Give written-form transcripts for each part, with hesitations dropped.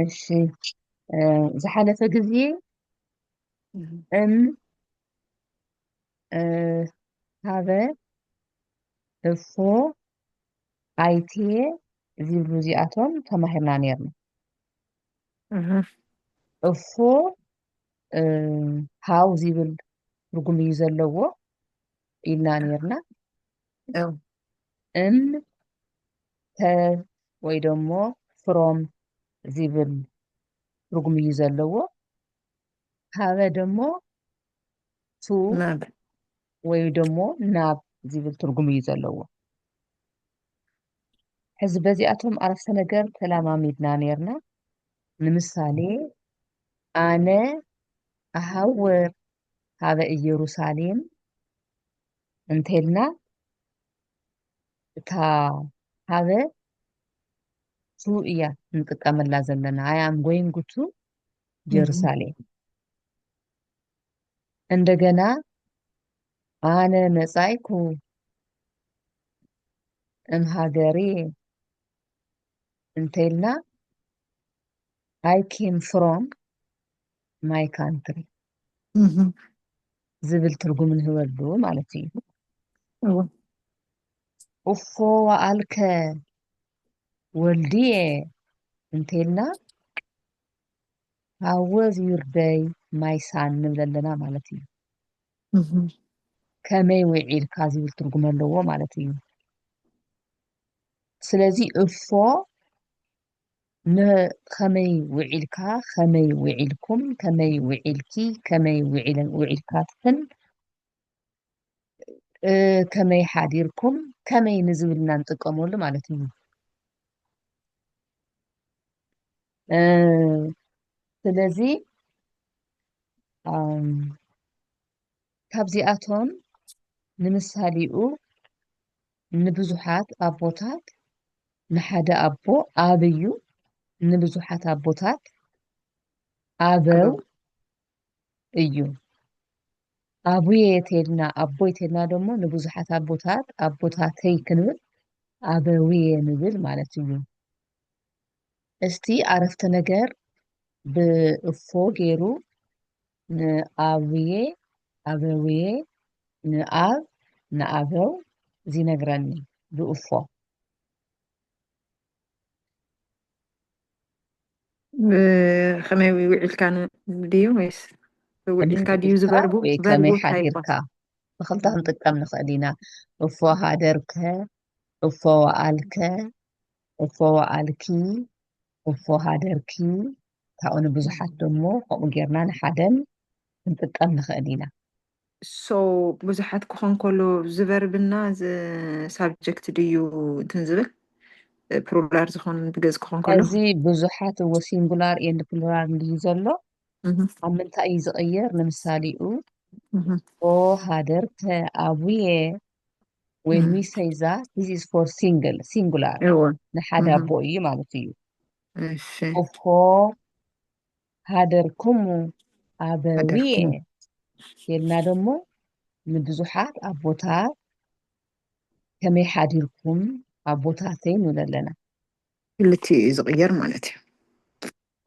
እሺ ዝሓለፈ ጊዜ مهم. እም ሃበ እፎ ኣይቴ ዝብሉ እዚኣቶም ተማሂርና ነርና። مهم. እፎ ሃው ዝብል ትርጉም እዩ ዘለዎ ኢልና ነርና። أو እም ተ ወይ ደሞ ፍሮም ዝብል ትርጉም እዩ ዘለዎ። ሃበ ደሞ ቱ ما ب ወይ ደሞ ናብ ዝብል ትርጉም እዩ ዘለዎ። ሕዚ በዚኣቶም ዓረፍተ ነገር ተለማሚድና ነርና። ንምሳሌ ኣነ ኣሃውር ሃበ ኢየሩሳሌም እንተኢልና እታ ሃበ ቱ እያ ንጥቀመላ ዘለና I am going to مهم. ጀሩሳሌም። እንደገና ኣነ መጻእኩ እምሃገሬ እንተኢልና I came from my country مهم. ዝብል ትርጉም ንህበሉ ማለት እዩ። أو እፎ ወኣልከ ወልድየ እንተኢልና how was your day my son ንብል ኣለና ማለት እዩ። مهم. ከመይ ውዒልካ ዝብል ትርጉም ኣለዎ ማለት እዩ። ስለዚ እፎ ንኸመይ ውዒልካ፣ ከመይ ውዒልኩም፣ ከመይ ውዒልኪ፣ ከመይ ውዒልካትክን፣ ከመይ ሓዲርኩም፣ ከመይ ንዝብልና ንጥቀመሉ ማለት እዩ። ስለዚ ካብዚኣቶም ንምሳሊኡ ንብዙሓት ኣቦታት ንሓደ ኣቦ ኣብ እዩ። ንብዙሓት ኣቦታት ኣበው أبو እዩ። ኣቡየ እንተኢልና ኣቦይ እንተኢልና ደሞ ንብዙሓት ኣቦታት ኣቦታተይ ክንብል ኣበውየ ንብል ማለት እዩ። እስቲ ዓረፍተ ነገር ብእፎ ገይሩ ንኣብየ ኣበውየ ንኣብ ንኣበው ዝነግረኒ ብእፎ خمي وعيل كان ديو ويس وعيل ከመይ كان ديو ውዒልካ زبربو ወይ ከመይ زبربو تايبون ሓዲርካ ብኽልተ ክንጥቀም ንኽእል ኢና። እፎ ሃደርከ፣ እፎ ወኣልከ፣ እፎ ወኣልኪ፣ እፎ ሃደርኪ። ካብኡ ንብዙሓት ደሞ ከምኡ ጌርና ንሓደን ክንጥቀም ንኽእል ኢና። سو بزحت كون كله زبربنا ز سابجكت ديو تنزبل بروبلار زخون بجز كون እዚ كله ብዙሓት እዎ ሲንጉላር ኤንድ ፕሉራል እንድዩ ዘሎ مهم. ኣብ ምንታይ እዩ ዝቕየር? ንምሳሊኡ مهم. ኦ ሃደርከ ኣቡየ when we مهم. say that this is for singular ايوه ንሓደ ኣቦ مهم. እዩ ማለት እዩ። ايش እፎ ሃደርኩሙ ኣበውየ هدركم ኢልና ደሞ ንብዙሓት ኣቦታት ከመይ ሓዲርኩም ኣቦታተይ ንብል ኣለና። التي صغير مالتي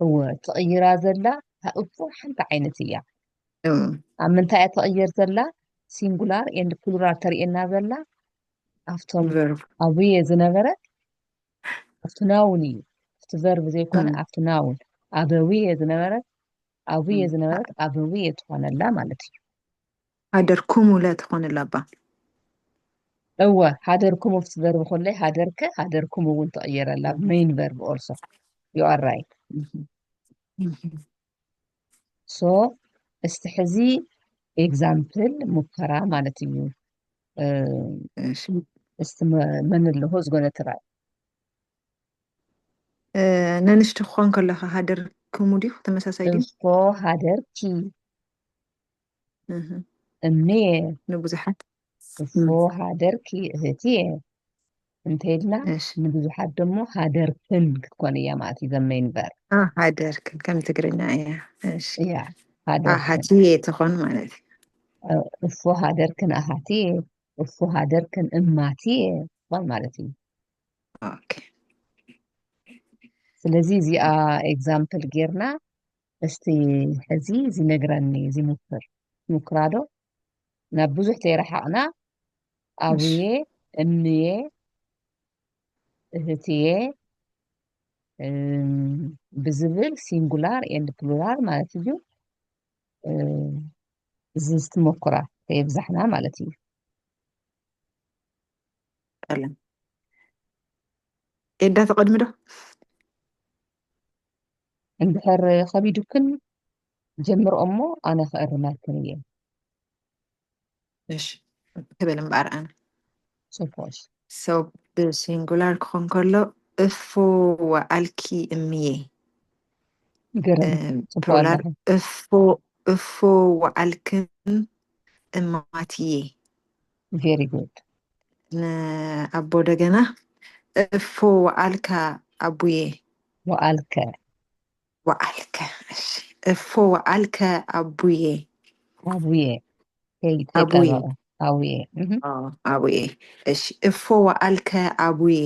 እወ ትቕይራ ዘላ እታ እፎ ሓንቲ ዓይነት እያ። ايوه ኣብ ምንታይ እያ ትቕየር ዘላ? ሲንጉላር ኤንድ ፕሉራል ተርእየና ዘላ ኣብቶም verb ኣቡየ ዝነበረት ኣብቲ ናውን እዩ። ኣብቲ ቨርብ ዘይኮነ مم. ኣብቲ ናውን ኣበውየ ዝነበረት ኣቡየ مم. ዝነበረት ኣበውየ ትኾነላ ማለት እዩ። هدركم ولا تكون اللابا እወ ሃደርኩም ኣብቲ ቨርብ ኮለይ ሃደርከ ሃደርኩም እውን ትቕየረላ مهم. ሜይን ቨርብ ኦልሶ you are right مهم. مهم. ሶ እስቲ ሕዚ ኤግዛምፕል ሙከራ ማለት እዩ። ايش እስቲ መን ኣለዎ ዝጎነ ትራይ ننشت خوان كلها هدركم وديو تمساساي ديو እፎ ሃደርኪ مهم. እምነየ نبوزحت እፎ ሃደርኪ እህትየ እንተኢልና ايش ንብዙሓት ደሞ ሃደርክን ክትኮን እያ ማለት እዩ ዘመይን ቨርብ هدركن كم تقرنا ايه ايش እያ ሃደርክን። هاتي تخون مالتي እፎ ሃደርክን ኣሃትየ እፎ ሃደርክን እማትየ ትኾን ማለት እዩ። اوكي ስለዚህ እዚኣ ኤግዛምፕል ጌርና እስቲ ሕዚ ዝነግረኒ ዝሙክራዶ ናብ ብዙሕ ተይረሓቕና እሺ ኣቡዬ እምዬ እህትዬ ብዝብል ሲንጉላር ኤንድ ፕሉራል ማለት እዩ እዚ ስትሞክራ ከየብዛሕና ማለት እዩ ቀለም ኤዳ ተቐድሚ ዶ እንድሕር ከቢድክን ጀምር እሞ ኣነ ክእርመልክን እየ እሺ ክብል እምበኣር ኣነ ሶፎሽ ሰው ብሲንጉላር ክኾን ከሎ እፎ ወኣልኪ እምዬ ግርም ጽቡቕ ፕሉራል ኣለኹ እፎ ወኣልክን እማትዬ ቬሪ ጉድ ንኣቦ ደገና እፎ ወኣልካ ኣቡዬ ወኣልከ ወኣልከ እሺ እፎ ወኣልከ ኣቡዬ ኣቡዬ ኣቡዬ ተጠበቐ ኣቡዬ ኣቡዬ እሺ እፎ ወኣልከ ኣቡዬ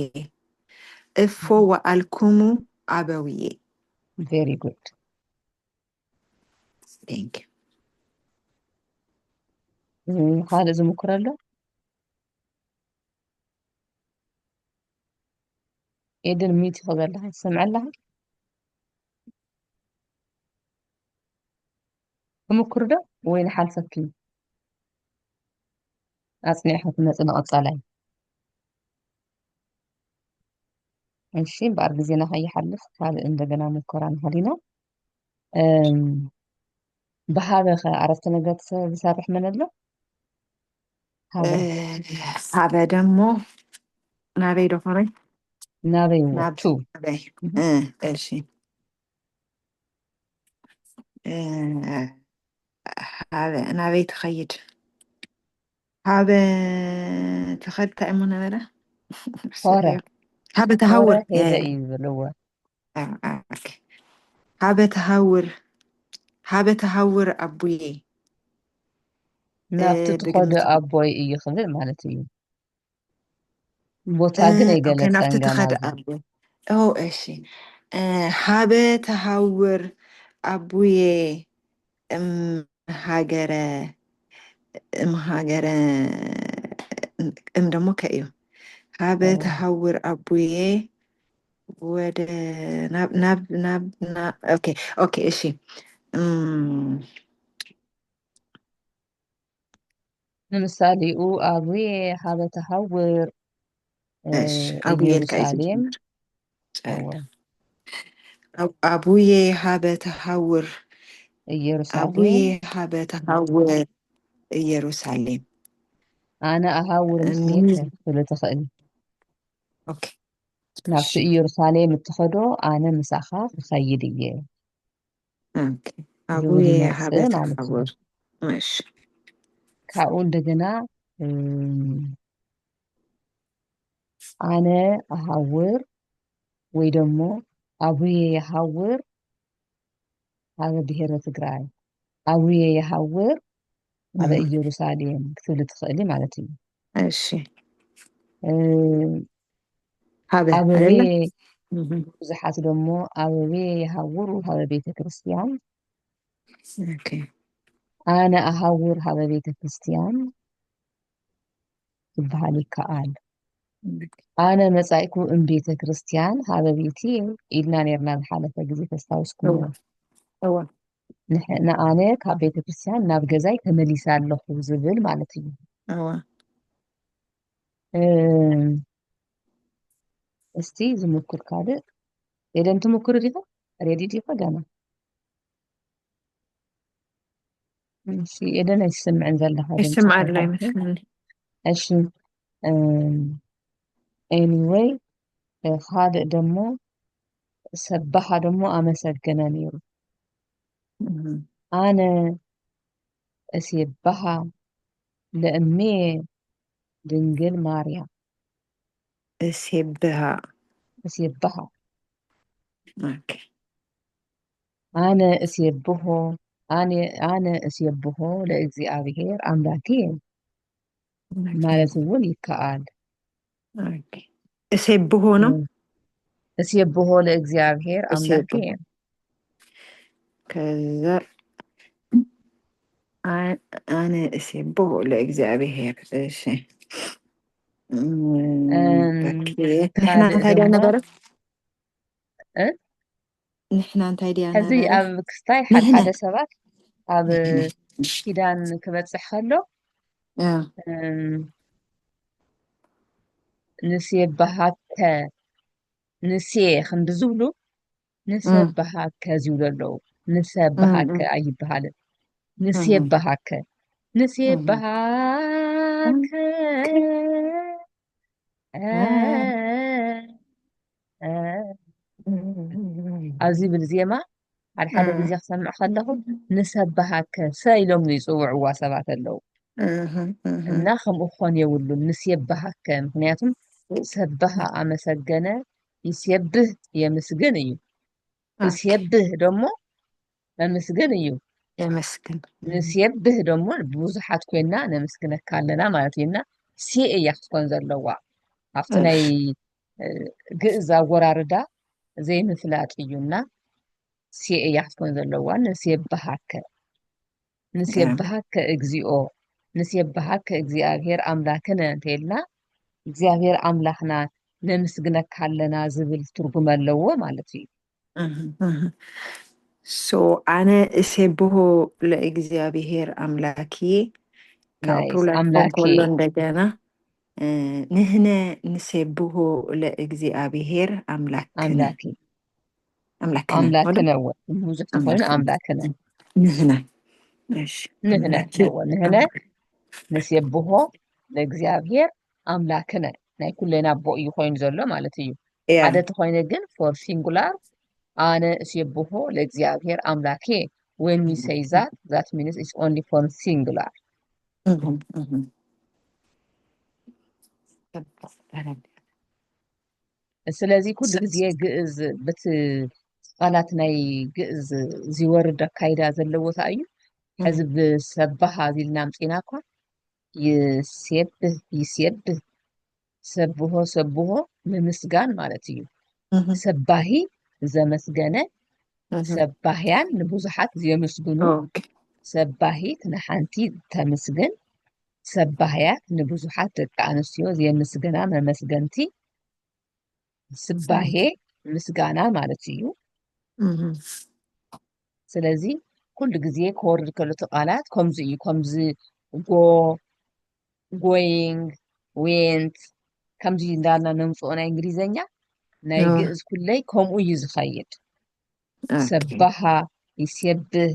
እፎ ወኣልኩሙ ኣበውዬ ቬሪ ጉድ ቴንክ ካልእ ዝምክር ኣሎ ኤድን ሚት ይኸ ዘለካ ትሰምዐ ኣለካ ክምክር ዶ ወይ ንሓልፈኪ ኣፅኒዕካ ትመፅእ ንቐፃላይ እሺ እምበኣር ግዜና ከይሓልፍ ካልእ እንደገና ሙከራ ንኸሊና ብሃበ ኸ ዓረፍተ ነገር ዝሰርሕ መን ኣሎ ሃበ ሃበ ደሞ ናበይ ዶኾረይ ናበይዎ ቱ ናበይ እሺ ሃበ ናበይ ትኸይድ ሃበ ትኸድ እንታይ እሞ ነበረ ሆረ ሃበ ሆረ ተሃውር ሄደ እዩ ዝብልዎ ሃበ ተሃውር ኣቡዬ ናብቲ ትኸዶ ኣቦይ እዩ ክብል ማለት እዩ ቦታ ግን ናብቲ ኣይገለፀን ገና ትኸድ ኣቦይ እሺ ሃበ ተሃውር ኣቡዬ እምሃገረ ደሞ ከእዩ ሃበ ተሃውር ኣቡዬ ወደ ናብ ኦኬ እሺ ንምሳሌኡ ኣቡዬ ሃበ ተሃውር ኣቡዬ ኢየሩሳሌም ኣቡዬ ሃበ ተሃውር ኣቡዬ ኢየሩሳሌም ሃበ ተሃውር ኢየሩሳሌም ኣነ ኣሃውር ምስሌከ ክትብል ትኽእል ናብቲ ኢየሩሳሌም እትኸዶ ኣነ ምሳኻ ክኸይድ እየ ኣቡዬ ሃበ ዝብል ማለት እዩ ተሃውር እሺ ካብኡ እንደገና ኣነ ኣሃውር ወይ ደሞ ኣቡዬ የሃውር ሃበ ብሔረ ትግራይ ኣቡዬ የሃውር ሃበ ኢየሩሳሌም ክትብል ትኽእሊ ማለት እዩ እሺ ኣበቤ ብዙሓት ደሞ ኣበቤ የሃውሩ ሃበ ቤተ ክርስቲያን ኣነ ኣሃውር ሃበ ቤተ ክርስቲያን ክበሃል ይከኣል ኣነ መጻኢኩ እምቤተ ክርስቲያን ሃበ ቤቴ ኢልና ነርና ዝሓለፈ ግዜ ተስታውስኩሞ ንኣነ ካብ ቤተ ክርስቲያን ናብ ገዛይ ተመሊሰ ኣለኹ ዝብል ማለት እዩ እስቲ ዝምክር ካልእ ኤደን ትምክር ዲኻ ሬዲ ዲኻ ገና እሺ ኤደን ኣይስምዕን ዘለካ ይስምዕ ኣሎ ይመስለኒ እሺ ኤኒዌይ ካልእ ደሞ ሰባኻ ደሞ ኣመሰገነ ነይሩ ኣነ እሴባኻ ለእሜ ድንግል ማርያም እሴብሃ ኣነ እሴብሖ ለእግዚአብሔር ኣምላኬ ማለት እውን ይከኣል እሴብሖ ነው እስየብሖ ለእግዚአብሔር አምላኬ እስየብሖ ከዛ አነ እስየብሖ ለእግዚአብሔር እሺ ኦኬ ንሕና ካልእ እንታይ ድያ ደሞ ነበረ እ ንሕና እንታይ ድያ ሕዚ ነበረ ኣብ ክስታይ ንሕነ ሓደ ሰባት ኣብ ንሕነ ኪዳን ክበፅሕ ከሎ ንስየባሃከ ንስየ ክንዲ ዝብሉ ንሰባሃከ ዝብሉ ኣለዉ ንሰባሃከ ኣይበሃልን ንስየባሃከ ንስየባሃከ ኣብ ዝብል ዜማ ሓደ ሓደ ግዜ ክሰምዕ ከለኹ ንሰባሃከ ሰ ኢሎም ይፅውዕዋ ሰባት ኣለዉ እና ከምኡ ክኾን የብሉን ንስየባሃከ ምክንያቱም ሰባሃ ኣመሰገነ ይስየብህ የምስግን እዩ እስየብህ ደሞ መምስግን እዩ የመስግን ንስየብህ ደሞ ብዙሓት ኮይና ነምስግነካ ኣለና ማለት እዩና ሲ እያ ክትኮን ዘለዋ ኣብቲ ናይ ግእዝ ኣወራርዳ ዘይምፍላጥ እዩና ሲ እያ ክትኮን ዘለዋ ንስየባሃከ ንስየባሃከ እግዚኦ ንስየባሃከ እግዚኣብሔር ኣምላክነ እንተኢልና እግዚኣብሔር ኣምላኽና ነምስግነካ ኣለና ዝብል ትርጉም ኣለዎ ማለት እዩ ሶ ኣነ እስየብሖ ለእግዚአብሔር ኣምላኪ ካብ ፕላትፎርም ከሎ እንደገና ንሕነ ንሴብሖ ለእግዚአብሔር ኣምላክነ ኣምላክነ እወ ብዙሕ ተኮይኑ ኣምላክነ ንሕነ ንሕነ ንሕነ ንሴብሖ ለእግዚአብሔር ኣምላክነ ናይ ኩለና ኣቦ እዩ ኮይኑ ዘሎ ማለት እዩ ሓደ ተኮይነ ግን ፎር ሲንጉላር ኣነ እስየብሖ ለእግዚአብሔር ኣምላኬ when we say that means it's only for singular ስለዚ ኩሉ ግዜ ግእዝ በቲ ቃላት ናይ ግእዝ ዝወርድ ኣካይዳ ዘለዎታ እዩ ሕዚ ብሰባሃ ኢልና ኣምፂና እኳ ይስየብህ ይስየብህ ሰብሖ ሰብሖ ንምስጋን ማለት እዩ ሰባሂ ዘመስገነ ሰባህያን ንብዙሓት ዘመስግኑ ሰባሂት ንሓንቲ ተመስግን ሰባህያት ንብዙሓት ደቂ ኣንስትዮ ዘመስግና መመስገንቲ ስባሄ ምስጋና ማለት እዩ ስለዚ ኩሉ ግዜ ክወርድ ከሎ እቲ ቃላት ከምዚ እዩ ከምዚ ጎ ጎይንግ ዌንት ከምዚ እንዳልና ነምፅኦ ናይ እንግሊዘኛ ናይ ግእዝ ኩለይ ከምኡ እዩ ዝኸይድ ሰባሃ ይስየብህ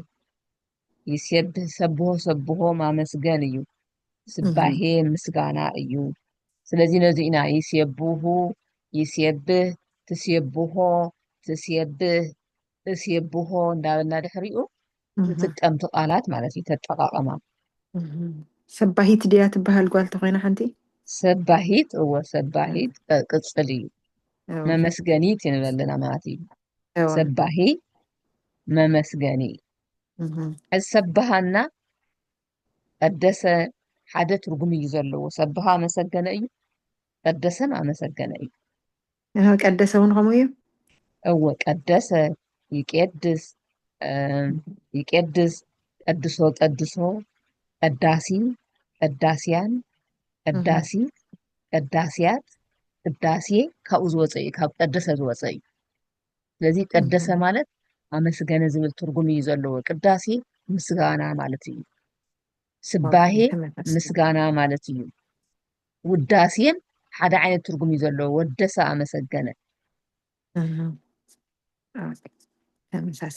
ይስየብህ ሰብሖ ሰብሖ ማመስገን እዩ ስባሄ ምስጋና እዩ ስለዚ ነዚ ኢና ይስየብሁ ይስየብህ ትስየብሖ ትስየብህ እስየብሖ እንዳበልና ድሕሪኡ ዝጥቀምቲ ቃላት ማለት እዩ ተጠቃቀማ ሰባሂት ድያ ትበሃል ጓል ተኮይና ሓንቲ ሰባሂት እወ ሰባሂት ቅፅል እዩ መመስገኒት ይንበልና ማለት እዩ ሰባሂ መመስገኒ እዚ ሰባሃና ቀደሰ ሓደ ትርጉም እዩ ዘለዎ ሰባሃ መሰገነ እዩ ቀደሰን ኣመሰገነ እዩ ቀደሰ እውን ከምኡ እዩ እወ ቀደሰ ይቄድስ ይቄድስ ቀድሶ ቀድሶ ቀዳሲ ቀዳስያን ቀዳሲ ቀዳስያት ቅዳሴ ካብኡ ዝወፀ እዩ ካብ ቀደሰ ዝወፀ እዩ ስለዚ ቀደሰ ማለት ኣመስገነ ዝብል ትርጉም እዩ ዘለዎ ቅዳሴ ምስጋና ማለት እዩ ስባሄ ምስጋና ማለት እዩ ውዳሴን ሓደ ዓይነት ትርጉም እዩ ዘለዎ ወደሰ ኣመሰገነ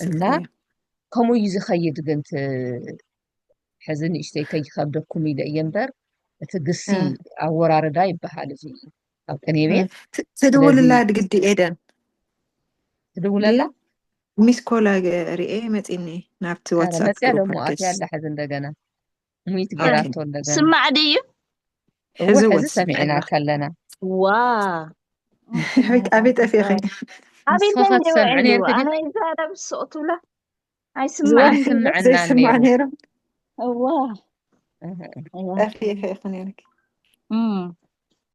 እና ከምኡ እዩ ዝኸይድ ግን ሕዚ ንእሽተይ ከይከብደኩም ኢለ እየ እምበር እቲ ግሲ ኣወራርዳ ይበሃል እዚ ኣብ ቅኔ ቤት ትድውልላ ድግዲ ኤደን ትድውለላ ሚስ ኮላ ሪኤ መፂኒ ናብቲ ዋትስኣፕ መፅያ ደሞ ኣትያ ኣላ ሕዚ እንደገና ሙይት ጌራቶ እንደገና ስማዕ ድዩ ሕዚ ሰሚዕና ከለና ዋ ኣበይ ጠፊኺ ንስኻ ትሰምዕ ነርክ ኣነ ይዛረብ ስቕትብላ ኣይስማዕ ዘይስማዕ ነይሩ እዋ ጠፊኺ ነርክ